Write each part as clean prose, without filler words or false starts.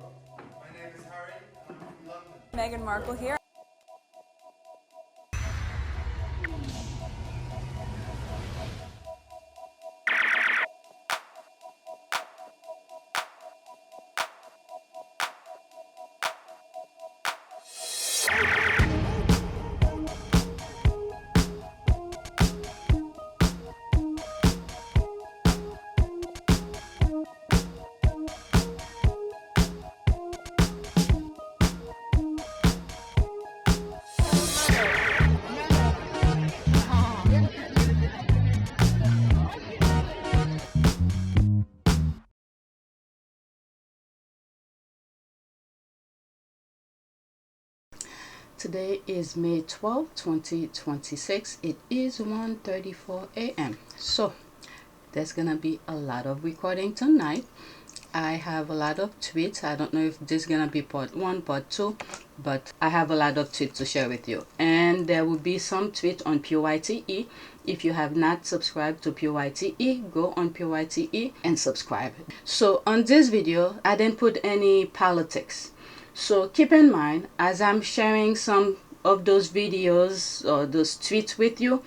My name is Harry, and I'm from London. Meghan Markle here. Today is May 12, 2026. It is 1:34 a.m. So there's gonna be a lot of recording tonight. I have a lot of tweets. I don't know if this is gonna be part 1, part 2, but I have a lot of tweets to share with you. And there will be some tweet on Pt1. If you have not subscribed to Pt1, go on Pt1 and subscribe. So on this video, I didn't put any politics. So keep in mind, as I'm sharing some of those videos or those tweets with you,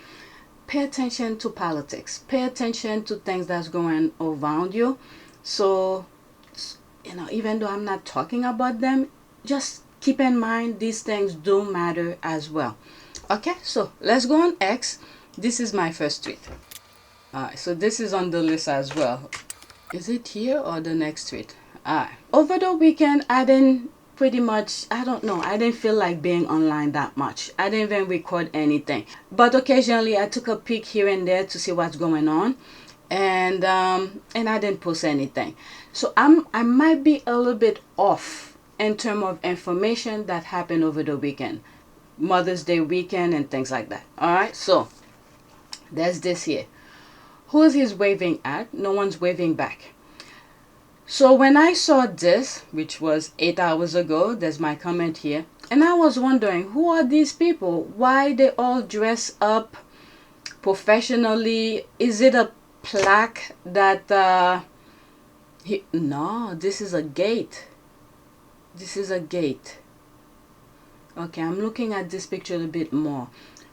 pay attention to politics. Pay attention to things that's going around you. So, even though I'm not talking about them, just keep in mind these things do matter as well. Okay, so let's go on X. This is my first tweet. Alright, so this is on the list as well. Is it here or the next tweet? Alright. Over the weekend, I didn't pretty much, I don't know, I didn't feel like being online that much. I didn't even record anything, but occasionally I took a peek here and there to see what's going on, and I didn't post anything. So I might be a little bit off in terms of information that happened over the weekend, Mother's Day weekend and things like that. All right, so there's this here. Who is he waving at? No one's waving back. So when I saw this, which was 8 hours ago, there's my comment here, and I was wondering, who are these people? Why they all dress up professionally? Is it a plaque that no, this is a gate. This is a gate. Okay, I'm looking at this picture a bit more.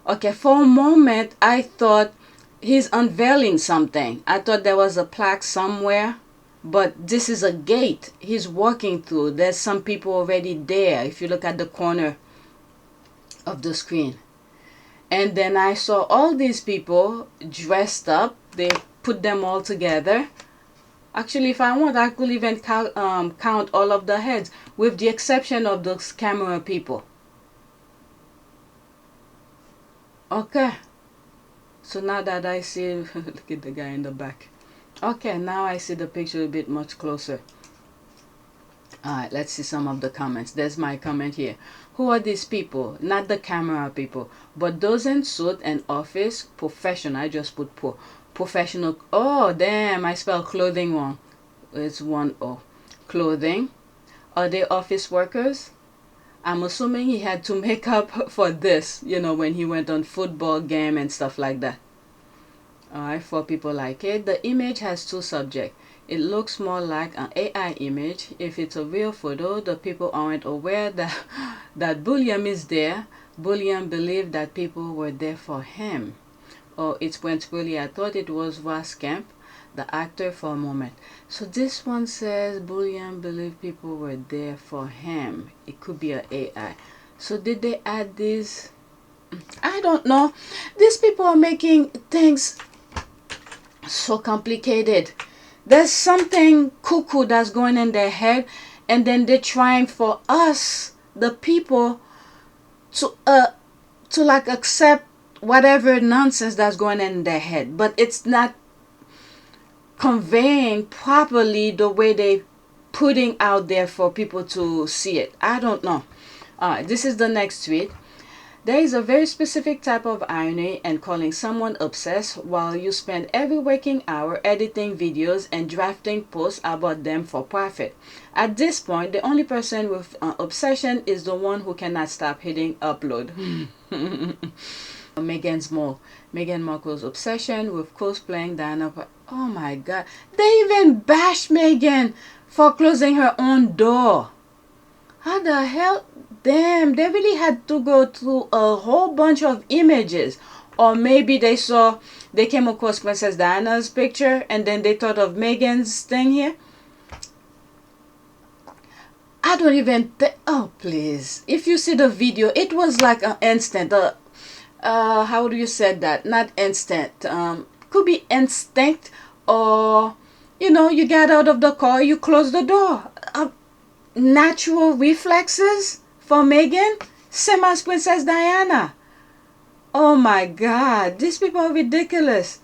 Okay, for a moment I thought he's unveiling something. I thought there was a plaque somewhere. But this is a gate he's walking through. There's some people already there if you look at the corner of the screen. And then I saw all these people dressed up. They put them all together. Actually, if I want, I could even count all of the heads, with the exception of those camera people. Okay. So now that I see, look at the guy in the back. Okay, now I see the picture a bit much closer. Alright, let's see some of the comments. There's my comment here. Who are these people? Not the camera people, but those in suit and office professional. I just put professional. Oh, damn, I spelled clothing wrong. It's 1 O. Clothing. Are they office workers? I'm assuming he had to make up for this, when he went on football game and stuff like that. Alright, for people like it, the image has 2 subjects. It looks more like an AI image. If it's a real photo, the people aren't aware that William is there. William believed that people were there for him. Or it's when really I thought it was Ross Kemp, the actor, for a moment. So this one says William believed people were there for him. It could be an AI. So did they add this? I don't know. These people are making things so complicated. There's something cuckoo that's going in their head, and then they're trying for us, the people, to like accept whatever nonsense that's going in their head, but it's not conveying properly the way they putting out there for people to see it. I don't know. This is the next tweet. There is a very specific type of irony and calling someone obsessed while you spend every waking hour editing videos and drafting posts about them for profit. At this point, the only person with obsession is the one who cannot stop hitting upload. Meghan Markle's obsession with cosplaying Diana. Oh my god. They even bash Meghan for closing her own door. How the hell? Damn, they really had to go through a whole bunch of images. Or maybe they came across Princess Diana's picture and then they thought of Meghan's thing here. I don't even think, oh please. If you see the video, it was like an instant. How do you say that? Not instant. Could be instinct, or, you get out of the car, you close the door. Natural reflexes for Meghan, same as Princess Diana. Oh my God, these people are ridiculous.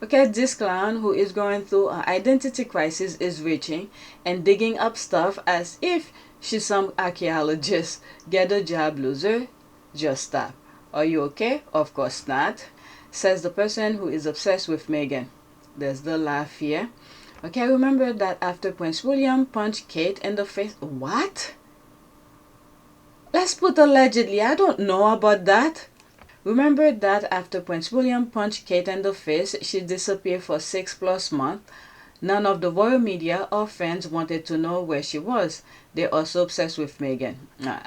Okay, this clown who is going through an identity crisis is reaching and digging up stuff as if she's some archaeologist. Get a job, loser. Just stop. Are you okay? Of course not, says the person who is obsessed with Meghan. There's the laugh here. Okay, remember that after Prince William punched Kate in the face. What? Let's put allegedly. I don't know about that. Remember that after Prince William punched Kate in the face, she disappeared for 6+ months. None of the royal media or fans wanted to know where she was. They're also obsessed with Meghan.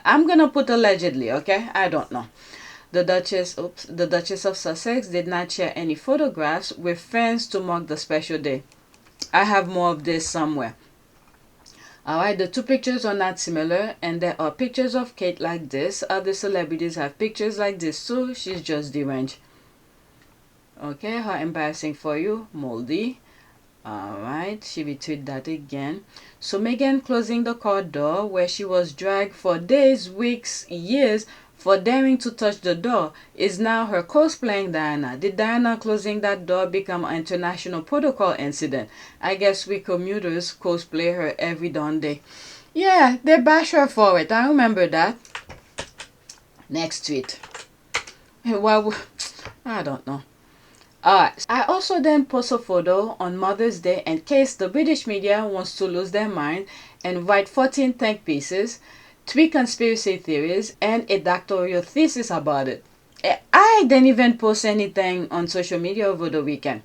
I'm gonna put allegedly, okay? I don't know. The Duchess of Sussex did not share any photographs with fans to mark the special day. I have more of this somewhere. Alright, the two pictures are not similar, and there are pictures of Kate like this. Other celebrities have pictures like this too. She's just deranged. Okay, how embarrassing for you, Moldy. Alright, she retweeted that again. So Meghan closing the car door where she was dragged for days, weeks, years for daring to touch the door is now her cosplaying Diana. Did Diana closing that door become an international protocol incident? I guess we commuters cosplay her every darn day. Yeah, they bash her for it. I remember that. Next tweet. Well, I don't know. Alright, I also then post a photo on Mother's Day in case the British media wants to lose their mind and write 14 think pieces, 3 conspiracy theories, and a doctoral thesis about it. I didn't even post anything on social media over the weekend.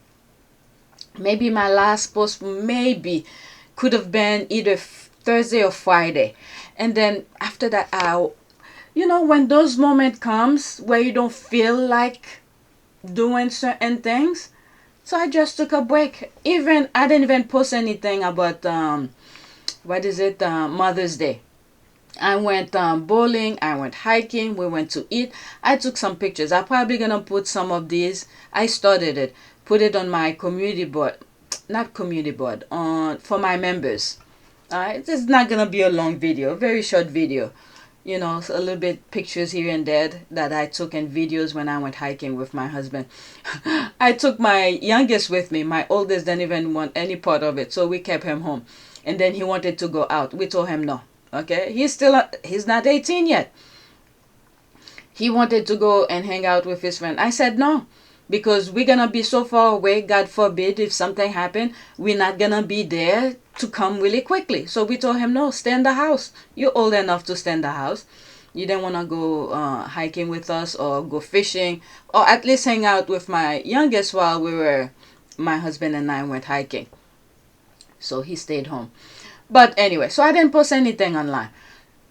Maybe my last post could have been either Thursday or Friday. And then after that, when those moments comes where you don't feel like doing certain things, so I just took a break. I didn't even post anything about Mother's Day. I went bowling, I went hiking, we went to eat. I took some pictures. I'm probably gonna put some of these. I started it, put it on my community board, not community board, for my members. It's not gonna be a long video, very short video. A little bit pictures here and there that I took in videos when I went hiking with my husband. I took my youngest with me. My oldest didn't even want any part of it, so we kept him home. And then he wanted to go out. We told him no. Okay, he's not 18 yet. He wanted to go and hang out with his friend. I said no, because we're gonna be so far away. God forbid if something happened, we're not gonna be there to come really quickly. So we told him no, stay in the house. You're old enough to stay in the house. You didn't want to go hiking with us or go fishing, or at least hang out with my youngest while my husband and I went hiking. So he stayed home. But anyway, so I didn't post anything online.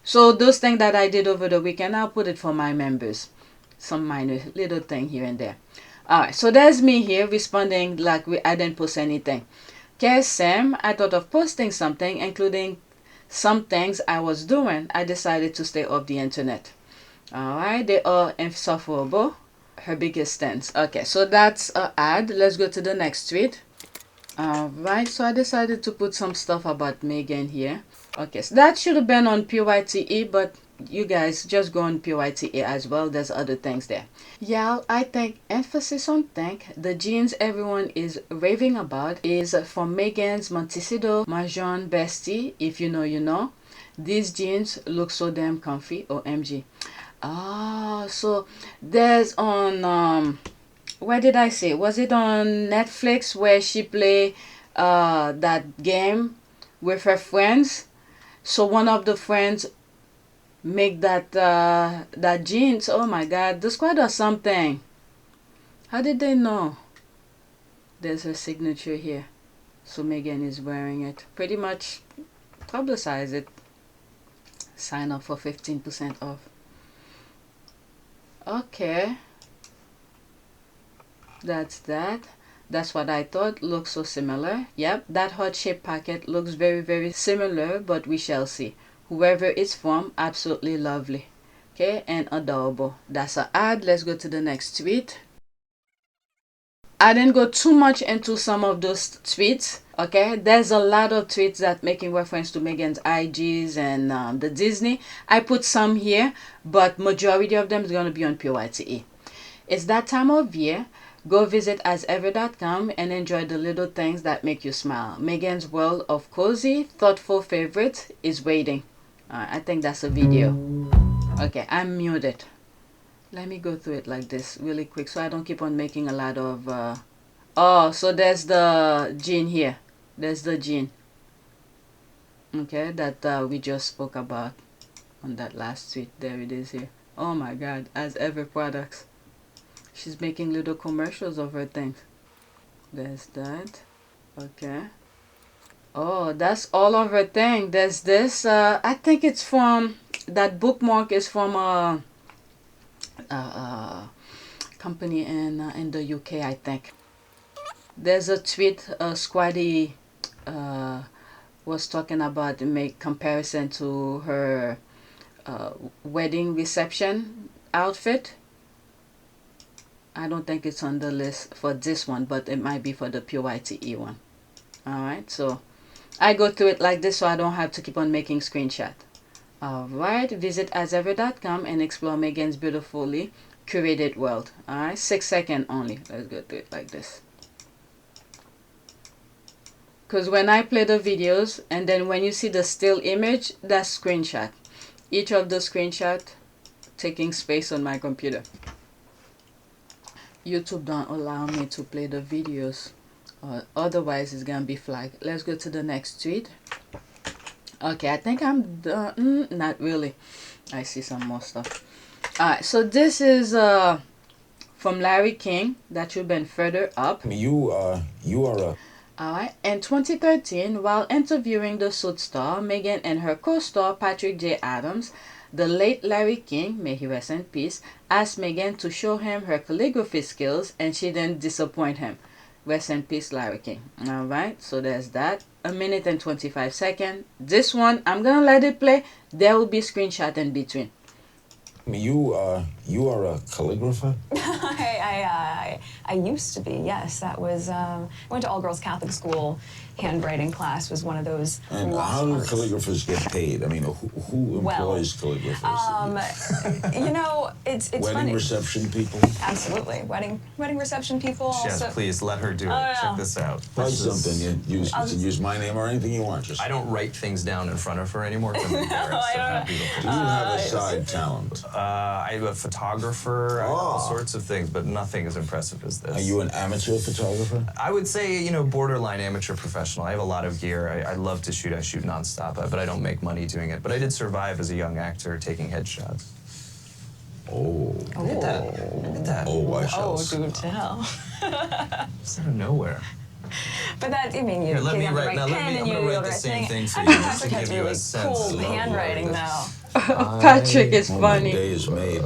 So those things that I did over the weekend, I'll put it for my members. Some minor little thing here and there. Alright, so there's me here responding like I didn't post anything. Okay, Sam, I thought of posting something, including some things I was doing. I decided to stay off the internet. Alright, they are insufferable. Her biggest stance. Okay, so that's an ad. Let's go to the next tweet. Alright, so I decided to put some stuff about Meghan here. Okay, so that should have been on PYTE, but you guys just go on PYTE as well. There's other things there. Yeah, I think emphasis on think. The jeans everyone is raving about is from Meghan's Montecito Marjon bestie. If you know, you know. These jeans look so damn comfy. OMG. So there's on where did I say? Was it on Netflix where she play that game with her friends? So one of the friends make that jeans. Oh my God, the squad or something. How did they know? There's her signature here. So Meghan is wearing it. Pretty much publicize it. Sign up for 15% off. Okay, that's that. That's what I thought. Looks so similar. Yep, that heart shaped packet looks very similar, but we shall see. Whoever it's from, absolutely lovely. Okay, and adorable. That's an ad. Let's go to the next tweet. I didn't go too much into some of those tweets. Okay, there's a lot of tweets that making reference to Meghan's IGs and the Disney. I put some here, but majority of them is going to be on PYTE. It's that time of year. Go visit asever.com and enjoy the little things that make you smile. Meghan's world of cozy, thoughtful favorites is waiting. I think that's a video. Okay, I'm muted. Let me go through it like this really quick so I don't keep on making a lot of... Oh, so there's the gene here. There's the gene. Okay, that we just spoke about on that last tweet. There it is here. Oh my God, As Ever products. She's making little commercials of her things. There's that. Okay. Oh, that's all of her thing. There's this. I think it's from... That bookmark is from a company in the UK, I think. There's a tweet Squaddy was talking about to make comparison to her wedding reception outfit. I don't think it's on the list for this one, but it might be for the PYTE one. Alright, so I go through it like this so I don't have to keep on making screenshots. Alright, visit asever.com and explore Meghan's beautifully curated world. Alright, 6 seconds only. Let's go through it like this. Because when I play the videos and then when you see the still image, that's screenshot. Each of the screenshot taking space on my computer. YouTube don't allow me to play the videos. Otherwise it's gonna be flagged. Let's go to the next tweet. Okay, I think I'm done. Not really. I see some more stuff. Alright, so this is from Larry King. That should have been further up. You are a... Alright, in 2013, while interviewing the Suit star, Meghan and her co-star Patrick J. Adams, the late Larry King, may he rest in peace, asked Meghan to show him her calligraphy skills and she didn't disappoint him. Rest in peace, Larry King. Alright, so there's that. 1 minute and 25 seconds. This one, I'm gonna let it play. There will be a screenshot in between. You are a calligrapher? I used to be, yes. That was, went to all-girls Catholic school. Handwriting class was one of those. And how do calligraphers get paid? I mean, who employs calligraphers? You know, it's funny. Wedding reception people? Absolutely. Wedding reception people. Yes, also. please, let her do it. Check this out. Try something. You use my name or anything you want. Just I don't write things down in front of her anymore. I'm embarrassed. I don't know. do you have a side talent? I'm a photographer, all sorts of things, but nothing as impressive as this. Are you an amateur photographer? I would say, you know, borderline amateur professional. I have a lot of gear. I love to shoot. I shoot nonstop, but I don't make money doing it. But I did survive as a young actor taking headshots. Oh. Look at that. Look at that. Oh, I shall Oh, do tell. It's out of nowhere. But that, I mean, you Here, let me have the write. right Now, pen I'm and you going to do write the the right same thing. thing for I you, think just to Patrick has give you really a sense. cool handwriting, though. Patrick is My funny. day is made.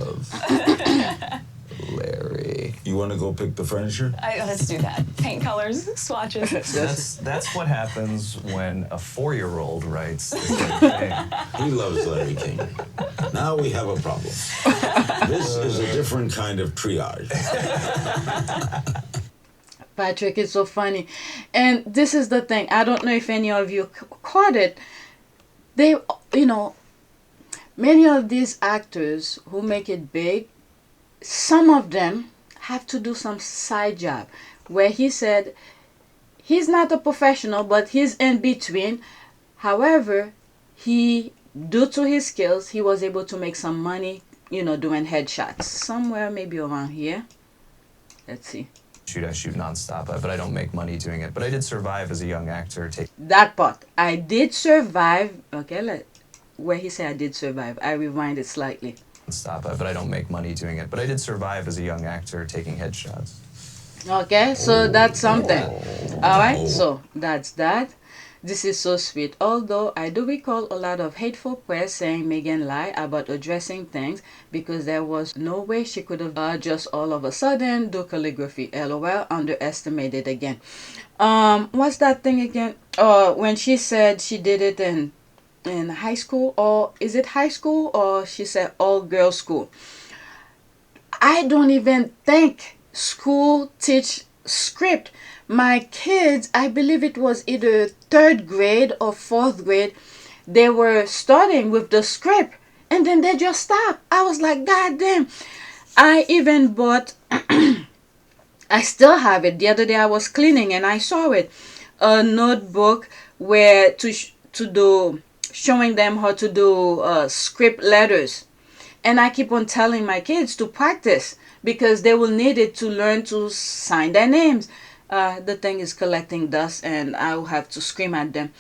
Larry. You want to go pick the furniture? Let's do that. Paint colors, swatches. So that's what happens when a 4-year-old writes the same thing. He loves Larry King. Now we have a problem. This is a different kind of triage. Patrick is so funny. And this is the thing. I don't know if any of you caught it. They, you know, many of these actors who make it big, some of them have to do some side job where he said he's not a professional, but he's in between. However, due to his skills, he was able to make some money, you know, doing headshots. Somewhere maybe around here. Let's see. I shoot nonstop, but I don't make money doing it. But I did survive as a young actor. That part. I did survive. Okay, where he said I did survive. I rewind it slightly. Stop it, but I don't make money doing it. But I did survive as a young actor taking headshots. Okay, so that's something. All right, so that's that. This is so sweet. Although I do recall a lot of hateful press saying Meghan lied about addressing things because there was no way she could have just all of a sudden do calligraphy. LOL, underestimated again. What's that thing again? When she said she did it in high school, or is it high school, or she said all girls school. I don't even think school teach script. My kids, I believe it was either 3rd grade or 4th grade, they were starting with the script and then they just stopped. I was like, God damn. I even bought I still have it. The other day I was cleaning and I saw it, a notebook where to do, showing them how to do script letters. And I keep on telling my kids to practice because they will need it to learn to sign their names. The thing is collecting dust and I'll have to scream at them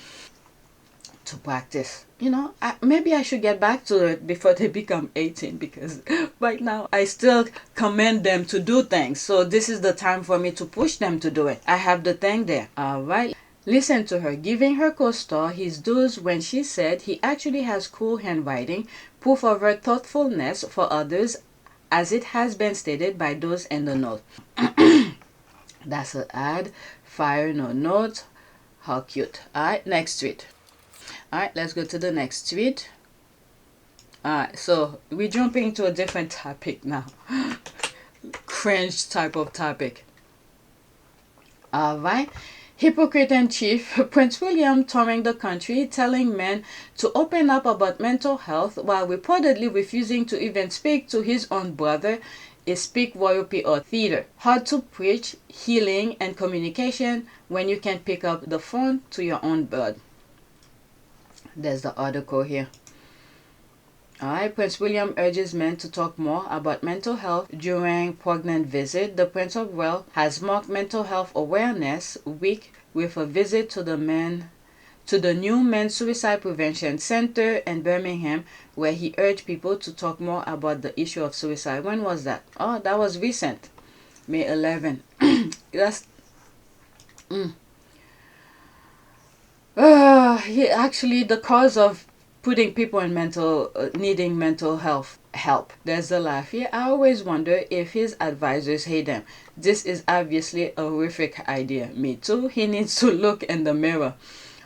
to practice. You know, maybe I should get back to it before they become 18, because right now I still commend them to do things. So this is the time for me to push them to do it. I have the thing there. All right. Listen to her, giving her co-star his dues when she said he actually has cool handwriting, proof of her thoughtfulness for others, as it has been stated by those in the know. That's an ad. Fire no note. How cute. Alright, next tweet. Alright, let's go to the next tweet. Alright, so we're jumping to a different topic now. Cringe type of topic. Alright. Hypocrite in chief, Prince William touring the country telling men to open up about mental health while reportedly refusing to even speak to his own brother is speak royalty or theater. Hard to preach healing and communication when you can pick up the phone to your own bird. There's the article here. Alright, Prince William urges men to talk more about mental health during pregnant visit. The Prince of Wales has marked Mental Health Awareness Week with a visit to the new Men's Suicide Prevention Center in Birmingham, where he urged people to talk more about the issue of suicide. When was that? Oh, that was recent. May 11. That's... actually, the cause of putting people in needing mental health help. There's a laugh here. I always wonder if his advisors hate him. This is obviously a horrific idea. Me too. He needs to look in the mirror.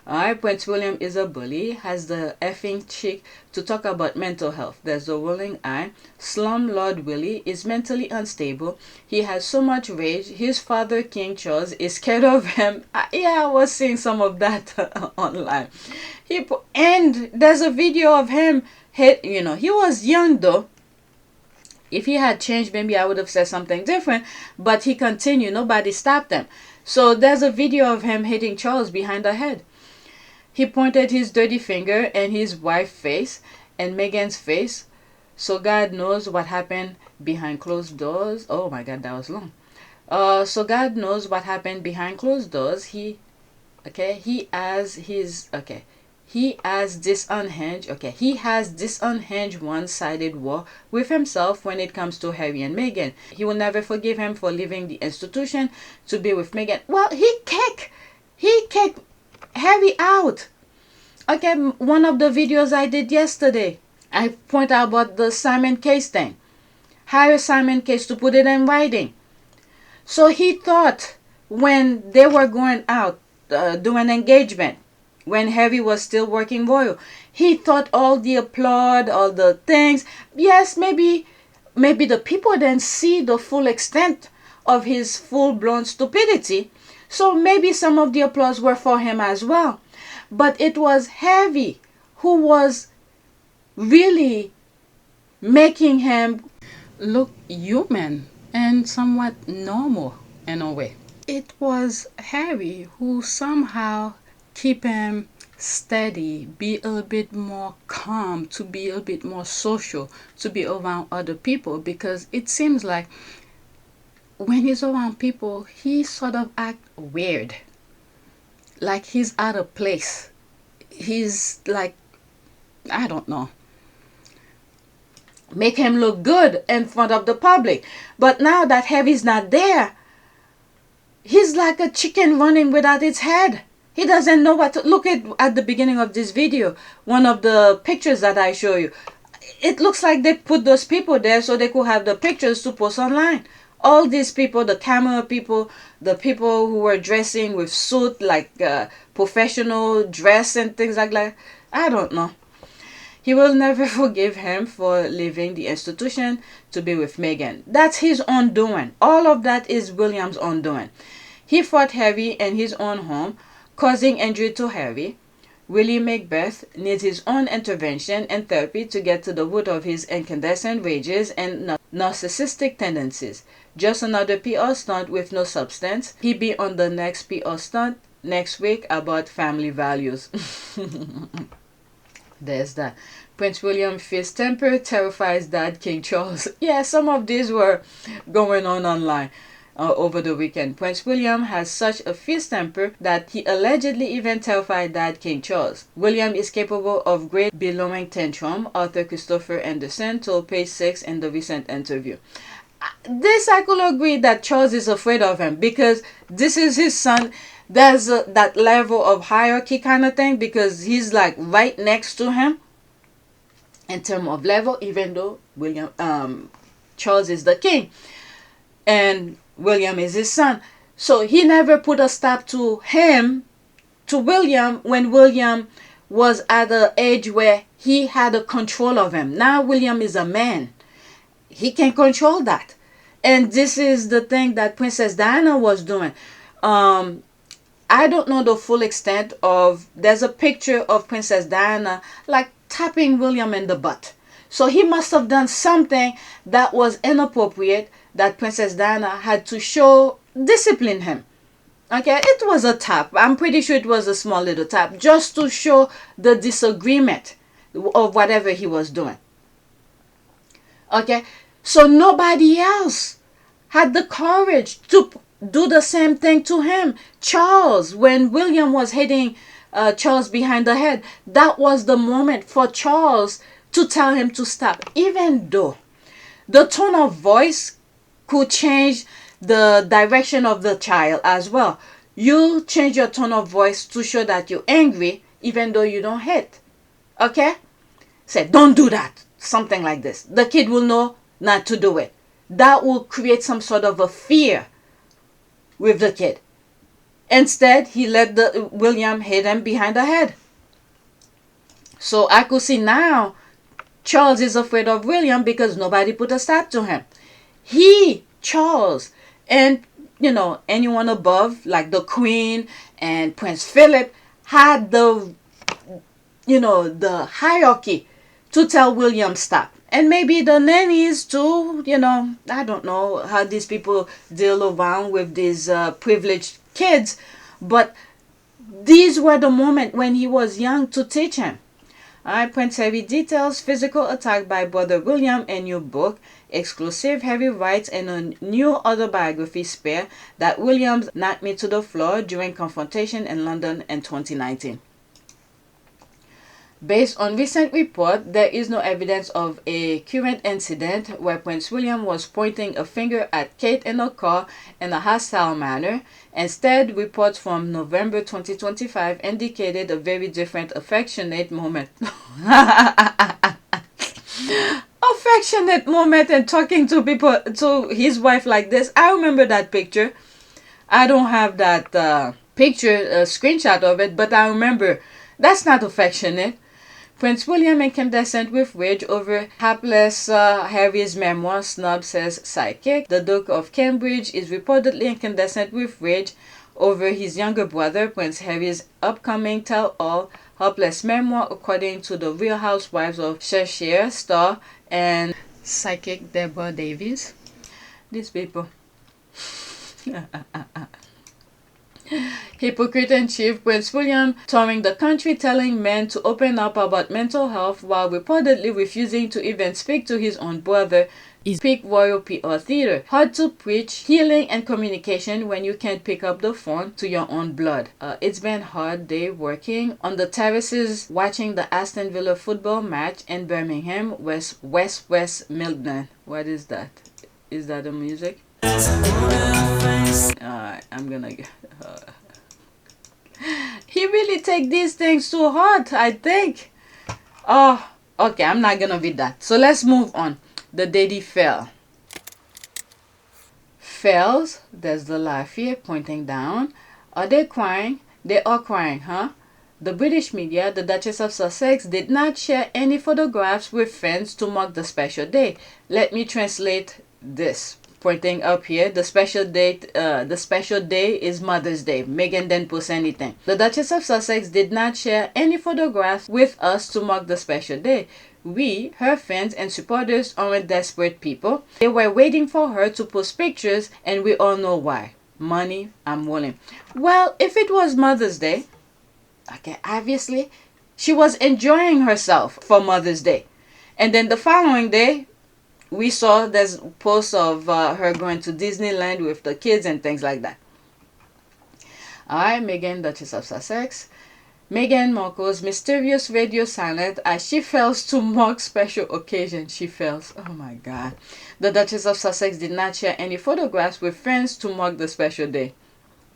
Alright, Prince William is a bully, has the effing cheek to talk about mental health. There's a rolling eye. Slumlord Willie is mentally unstable. He has so much rage. His father, King Charles, is scared of him. Yeah, I was seeing some of that online. And there's a video of him. He was young though. If he had changed, maybe I would have said something different. But he continued. Nobody stopped him. So there's a video of him hitting Charles behind the head. He pointed his dirty finger in his wife's face and Meghan's face. So God knows what happened behind closed doors. Oh my God, that was long. So God knows what happened behind closed doors. He has this unhinged one-sided war with himself when it comes to Harry and Meghan. He will never forgive him for leaving the institution to be with Meghan. Well, he kicked Harry out. Okay, one of the videos I did yesterday, I point out about the Simon Case thing. Hire Simon Case to put it in writing. So he thought when they were going out, doing engagement, when Harry was still working royal, he thought all the applaud, all the things. Yes, maybe the people didn't see the full extent of his full-blown stupidity. So maybe some of the applause were for him as well. But it was Harry who was really making him look human and somewhat normal in a way. It was Harry who somehow keep him steady, be a little bit more calm, to be a little bit more social, to be around other people, because it seems like when he's around people, he sort of act weird. Like he's out of place. He's like, I don't know. Make him look good in front of the public. But now that Harry's not there, he's like a chicken running without its head. He doesn't know what to look at the beginning of this video. One of the pictures that I show you. It looks like they put those people there so they could have the pictures to post online. All these people, the camera people, the people who were dressing with suit, like professional dress and things like that. I don't know. He will never forgive him for leaving the institution to be with Meghan. That's his own doing. All of that is William's own doing. He fought Harry in his own home, causing injury to Harry. Willie Macbeth needs his own intervention and therapy to get to the root of his incandescent rages and narcissistic tendencies. Just another PR stunt with no substance. He be on the next PR stunt next week about family values. There's that. Prince William fierce temper terrifies Dad King Charles. Yeah, some of these were going on online over the weekend. Prince William has such a fierce temper that he allegedly even terrified Dad King Charles. William is capable of great bellowing tantrum, Arthur Christopher Anderson told Page 6 in the recent interview. This I could agree that Charles is afraid of him because this is his son. There's that level of hierarchy kind of thing because he's like right next to him in terms of level, even though Charles is the king and William is his son. So he never put a stop to William, when William was at an age where he had a control of him. Now William is a man. He can control that. And this is the thing that Princess Diana was doing. I don't know the full extent of, there's a picture of Princess Diana like tapping William in the butt. So he must have done something that was inappropriate that Princess Diana had to discipline him. Okay, it was a tap. I'm pretty sure it was a small little tap just to show the disagreement of whatever he was doing. Okay, so nobody else had the courage to do the same thing to him. Charles, when William was hitting Charles behind the head, that was the moment for Charles to tell him to stop. Even though the tone of voice could change the direction of the child as well. You change your tone of voice to show that you're angry even though you don't hit. Okay? Say, don't do that. Something like this. The kid will know not to do it. That will create some sort of a fear with the kid. Instead, he let William hit him behind the head. So I could see now Charles is afraid of William because nobody put a stop to him. Charles, and anyone above, like the Queen and Prince Philip, had the hierarchy to tell William stop. And maybe the nannies too, I don't know how these people deal around with these privileged kids. But these were the moment when he was young to teach him. Alright, Prince Harry details physical attack by brother William in new book. Exclusive. Harry writes in a new autobiography, Spare, that Williams knocked me to the floor during confrontation in London in 2019. Based on recent report, there is no evidence of a current incident where Prince William was pointing a finger at Kate in a car in a hostile manner. Instead, reports from November 2025 indicated a very different affectionate moment. Affectionate moment and talking to people, to his wife like this. I remember that picture. I don't have that picture, screenshot of it, but I remember that's not affectionate. Prince William incandescent with rage over hapless Harry's memoir, Snob says psychic. The Duke of Cambridge is reportedly incandescent with rage over his younger brother, Prince Harry's upcoming tell-all helpless memoir, according to the Real Housewives of Cheshire star and psychic Deborah Davies. These people. Hypocrite in chief, Prince William touring the country telling men to open up about mental health while reportedly refusing to even speak to his own brother is peak royal PR theater. Hard to preach healing and communication when you can't pick up the phone to your own blood. It's been a hard day working on the terraces watching the Aston Villa football match in Birmingham, West Midland. What is that? Is that the music? I'm gonna He really take these things too hard, I think. Oh, okay, I'm not gonna read that. So let's move on. The daddy fell. Fells, there's the laugh here, pointing down. Are they crying? They are crying, huh? The British media, the Duchess of Sussex, did not share any photographs with friends to mark the special day. Let me translate this. Pointing up here, the special day is Mother's Day. Meghan didn't post anything. The Duchess of Sussex did not share any photographs with us to mark the special day. We, her fans and supporters, aren't desperate people. They were waiting for her to post pictures, and we all know why. Money, I'm willing. Well, if it was Mother's Day, okay, obviously, she was enjoying herself for Mother's Day. And then the following day, we saw there's posts of her going to Disneyland with the kids and things like that. Alright, Meghan, Duchess of Sussex. Meghan Markle's mysterious radio silent as she fails to mark special occasion. She fails. Oh my God. The Duchess of Sussex did not share any photographs with friends to mark the special day.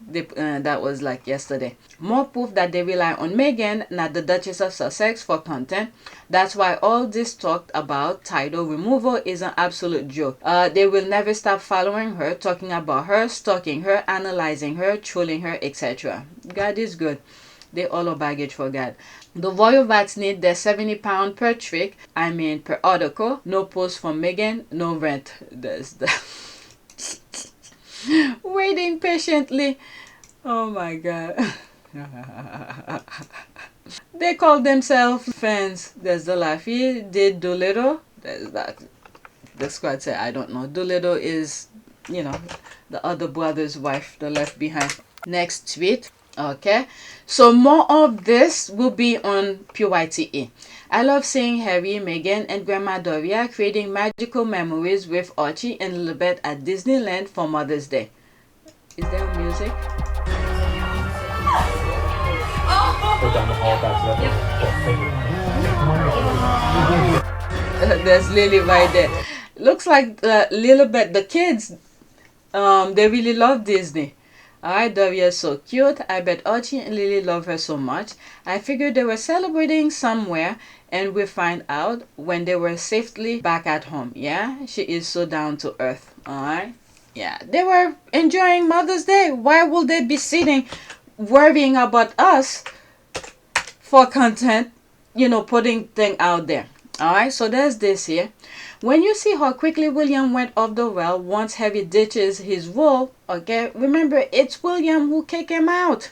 That was like yesterday. More proof that they rely on Meghan, not the Duchess of Sussex, for content. That's why all this talked about title removal is an absolute joke. They will never stop following her, talking about her, stalking her, analyzing her, trolling her, etc. God is good. They all are baggage for God. The royal vats need their £70 per trick. I mean per article. No post from Meghan, no rent. There's the waiting patiently. Oh my God. They call themselves fans. There's the laugh here. Did Doolittle. There's that. The squad said, I don't know. Doolittle is, you know, the other brother's wife, the left behind. Next tweet. Okay, so more of this will be on Pt1. I love seeing Harry, Meghan, and Grandma Doria creating magical memories with Archie and Elizabeth at Disneyland for Mother's Day. Is there music? There's Lily right there. Looks like Lilibet, the kids, they really love Disney. Alright, Doria is so cute. I bet Archie and Lily love her so much. I figured they were celebrating somewhere, and we'll find out when they were safely back at home. Yeah, she is so down to earth. Alright, yeah, they were enjoying Mother's Day. Why would they be sitting worrying about us for content, you know, putting thing out there? Alright, so there's this here. When you see how quickly William went off the well once Harry ditches his role, okay, remember it's William who kicked him out.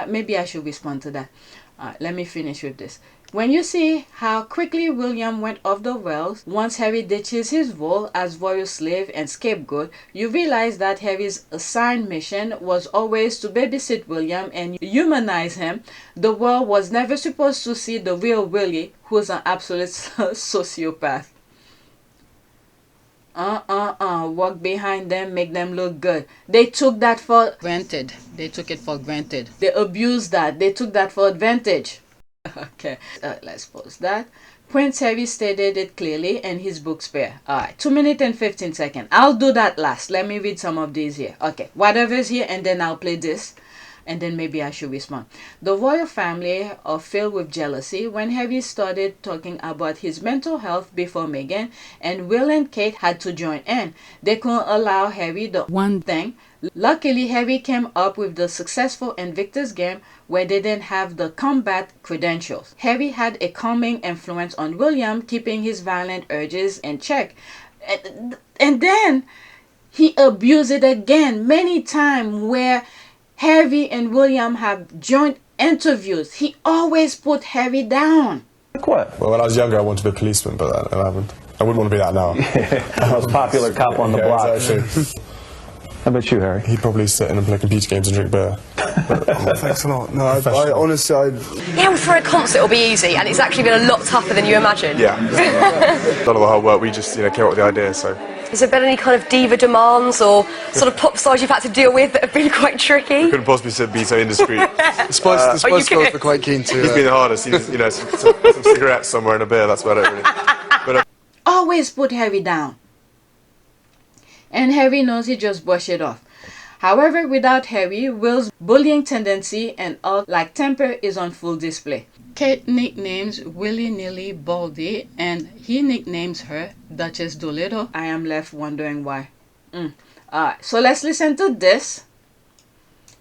Maybe I should respond to that. Let me finish with this. When you see how quickly William went off the rails once Harry ditches his role as royal slave and scapegoat, you realize that Harry's assigned mission was always to babysit William and humanize him. The world was never supposed to see the real Willie, who's an absolute sociopath. Walk behind them, make them look good. They took that for granted. They took it for granted. They abused that. They took that for advantage. Okay, let's pause that. Prince Harry stated it clearly in his book Spare. Alright, 2 minutes and 15 seconds. I'll do that last. Let me read some of these here. Okay, whatever's here, and then I'll play this. And then maybe I should respond. The royal family are filled with jealousy when Harry started talking about his mental health before Meghan, and Will and Kate had to join in. They couldn't allow Harry the one thing. Luckily, Harry came up with the successful Invictus game where they didn't have the combat credentials. Harry had a calming influence on William, keeping his violent urges in check. And then he abused it again many times where Harry and William have joint interviews. He always put Harry down. Like what? Well, when I was younger, I wanted to be a policeman, but I haven't. I wouldn't want to be that now. I was a popular cop on the block. Exactly. How about you, Harry? He'd probably sit in and play computer games and drink beer. Thanks a lot. No, I honestly, Yeah, for a concert it'll be easy, and it's actually been a lot tougher than you imagine. Yeah. None of the hard work, we just, came up with the idea, so. Has there been any kind of diva demands or sort of pop stars you've had to deal with that have been quite tricky? Couldn't possibly be so indiscreet. the Spice Girls were quite keen to... He's been the hardest. Some cigarettes somewhere and a beer, that's about it, really. But, Always put Harry down. And Harry knows he just brushed it off. However, without Harry, Will's bullying tendency and all-like temper is on full display. Kate nicknames Willy Nilly Baldy, and he nicknames her Duchess Dolittle. I am left wondering why. Alright, so let's listen to this.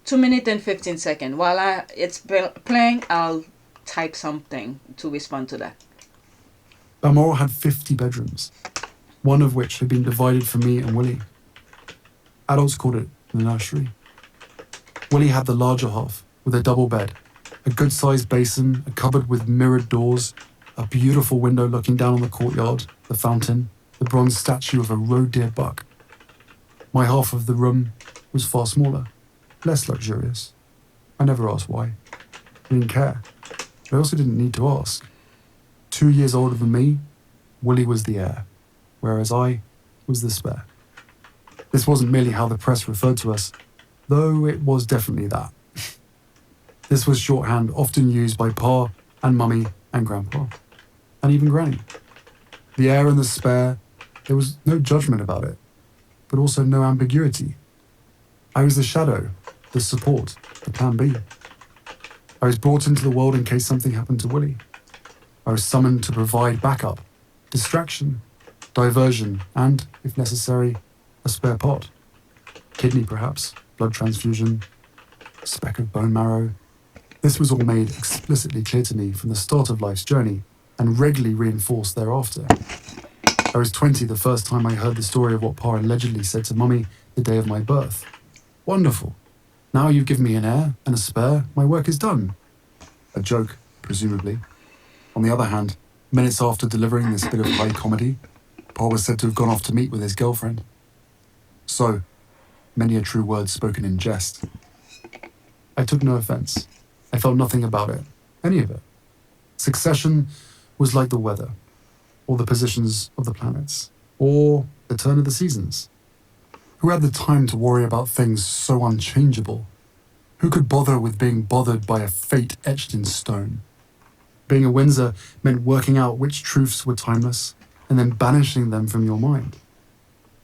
2 minutes and 15 seconds. While it's playing, I'll type something to respond to that. Balmoral had 50 bedrooms, one of which had been divided for me and Willie. Adults called it the nursery. Willie had the larger half, with a double bed, a good-sized basin, a cupboard with mirrored doors, a beautiful window looking down on the courtyard, the fountain, the bronze statue of a roe deer buck. My half of the room was far smaller, less luxurious. I never asked why. I didn't care. But I also didn't need to ask. 2 years older than me, Willie was the heir, whereas I was the spare. This wasn't merely how the press referred to us, though it was definitely that. This was shorthand often used by Pa and Mummy and Grandpa, and even Granny. The heir and the spare, there was no judgment about it, but also no ambiguity. I was the shadow, the support, the plan B. I was brought into the world in case something happened to Willie. I was summoned to provide backup, distraction, diversion, and, if necessary, a spare part. Kidney, perhaps, blood transfusion, a speck of bone marrow. This was all made explicitly clear to me from the start of life's journey and regularly reinforced thereafter. I was 20 the first time I heard the story of what Pa allegedly said to Mummy the day of my birth. Wonderful. Now you've given me an heir and a spare, my work is done. A joke, presumably. On the other hand, minutes after delivering this bit of high comedy, Pa was said to have gone off to meet with his girlfriend. So, many a true word spoken in jest. I took no offence. I felt nothing about it, any of it. Succession was like the weather, or the positions of the planets, or the turn of the seasons. Who had the time to worry about things so unchangeable? Who could bother with being bothered by a fate etched in stone? Being a Windsor meant working out which truths were timeless and then banishing them from your mind.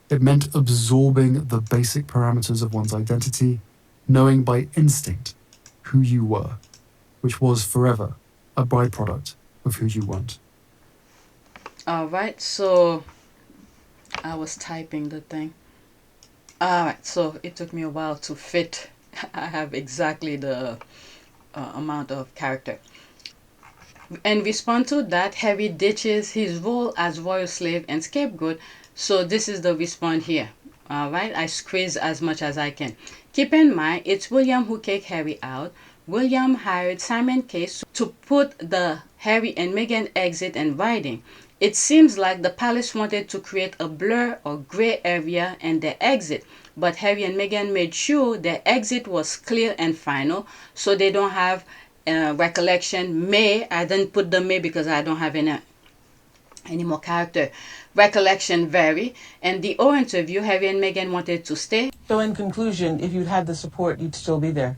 It meant absorbing the basic parameters of one's identity, knowing by instinct who you were, which was forever a byproduct of who you weren't. Alright, so I was typing the thing. Alright, so it took me a while to fit. I have exactly the amount of character. In response to that, Harry ditches his role as royal slave and scapegoat. So this is the response here. Alright, I squeeze as much as I can. Keep in mind, it's William who kicked Harry out. William hired Simon Case to put the Harry and Meghan exit in writing. It seems like the palace wanted to create a blur or gray area in their exit, but Harry and Meghan made sure their exit was clear and final, so they don't have recollection. I didn't put the may because I don't have any more character. Recollection vary. And the O interview, Harry and Meghan wanted to stay. So in conclusion, if you'd had the support, you'd still be there?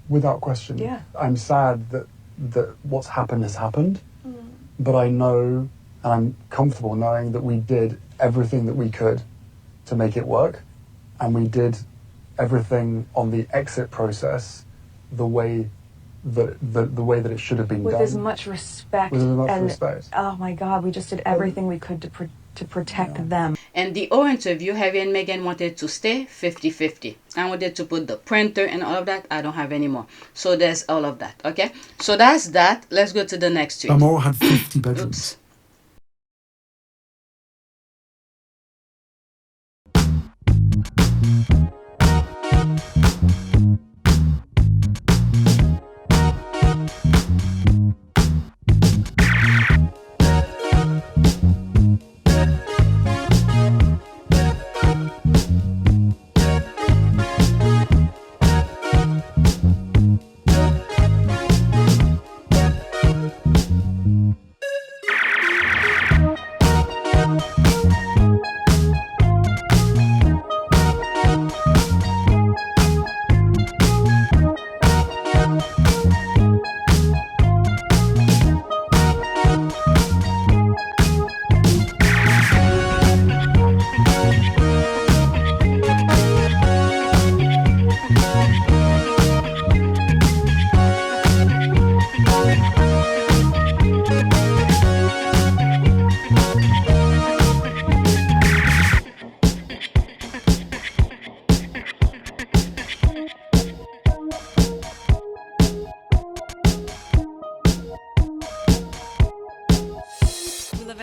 Without question. Yeah. I'm sad that what's happened has happened, but I know, and I'm comfortable knowing that we did everything that we could to make it work, and we did everything on the exit process the way that it should have been with done. as much respect. With as much and, respect. Oh my God, we just did everything we could to protect them. And the O interview, Harry and Meghan wanted to stay 50-50. I wanted to put the printer and all of that. I don't have any more. So there's all of that. Okay. So that's that. Let's go to the next tweet. Balmoral had 50 bedrooms. Oops.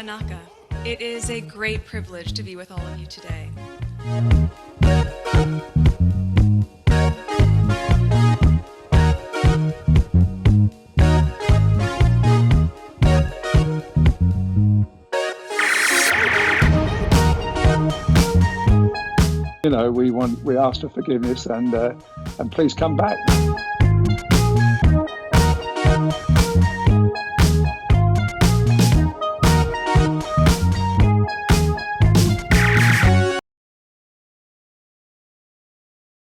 Banaka. It is a great privilege to be with all of you today. You know, we ask for forgiveness and please come back.